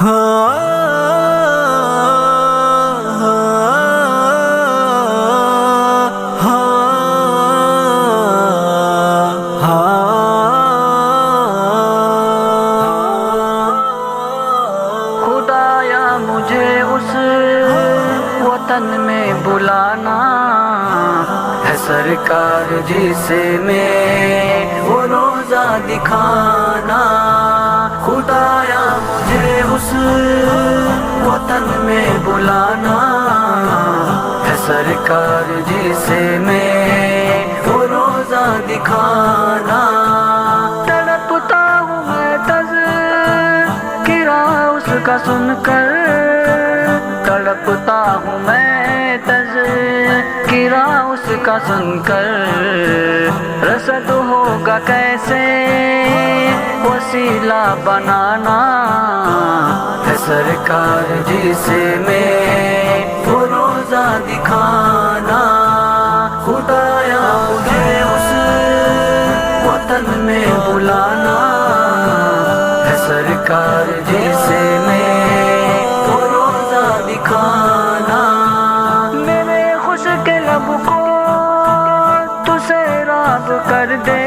خدایا مجھے اس وطن میں بلانا ہے، سرکار جسے میں وہ روزہ دکھانا۔ خدایا مجھے اس وطن میں بلانا ہے، سرکار جسے میں وہ روزہ دکھانا۔ تڑپتا ہوں میں تذکرہ اس کا سن کر، تڑپتا ہوں میں تذکرہ اس کا سن کر، رسد ہوگا کیسے وسیلہ بنانا ہے، سرکار جسے میں وہ روزہ دکھانا۔ خدایا مجھے اس وطن میں بلانا ہے، سرکار جسے میں وہ روزہ دکھانا۔ میرے خشک لب کو تو سیراب کر دے،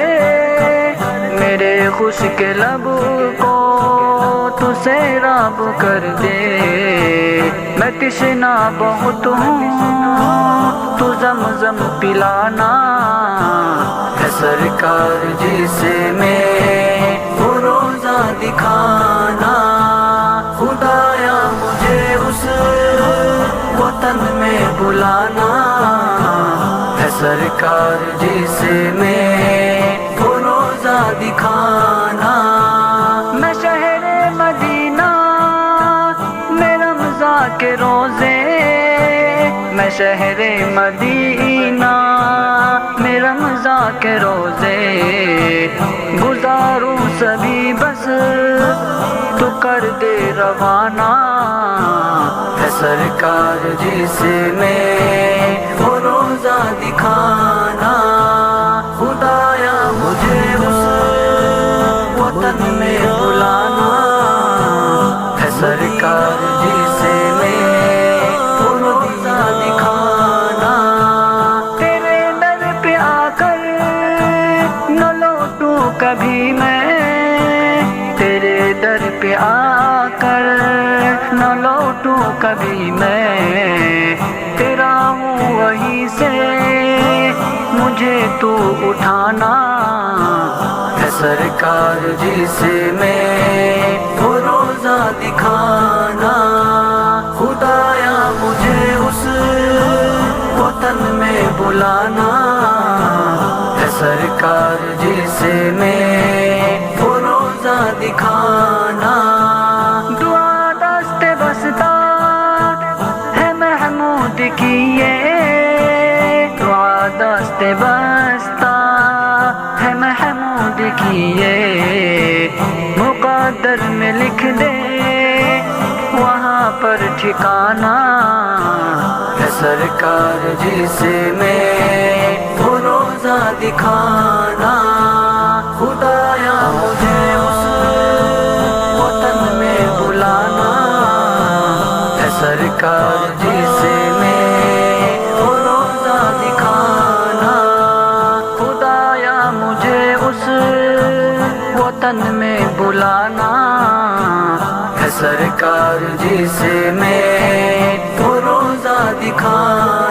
میرے خشک لب کو تو سیراب کر دے۔ میں تشنا بہت ہوں تو زمزم پلانا ہے، سرکار جسے میں وہ روزہ دکھانا۔ خدایا مجھے اس وطن میں بلانا ہے، سرکار جسے میں وہ روزہ دکھانا۔ میں شہر مدینہ میں رمضان کے روزے، میں شہر مدینہ میں رمضان کے روزے گزاروں سبھی، بس تو کر دے روانہ ہے، سرکار جسے میں وہ روزہ دکھانا۔ خدایا مجھے اس وطن میں بلانا ہے، سرکار جسے میں وہ روزہ دکھانا۔ تیرے در پہ آ کر نہ لوٹوں کبھی میں، تیرے در پہ آ کر نہ لوٹوں کبھی میں، تیرا ہوں وہیں سے مجھے تو اٹھانا ہے، سرکار جسے میں وہ روزہ دکھانا۔ خدایا مجھے اس وطن میں بلانا ہے، سرکار جسے میں وہ روزہ دکھانا۔ دعا دست بستا ہے محمود کی یہ، دعا دست بستا ہے محمود کی یہ، مقدر میں لکھ دے وہاں پر ٹھکانا ہے، سرکار جسے میں وہ روزہ دکھانا۔ خدایا مجھے اس وطن میں بلانا ہے، سرکار جسے میں وہ روزہ دکھانا۔ خدایا مجھے اس وطن میں بلانا ہے، سرکار جسے میں وہ روزہ دکھانا۔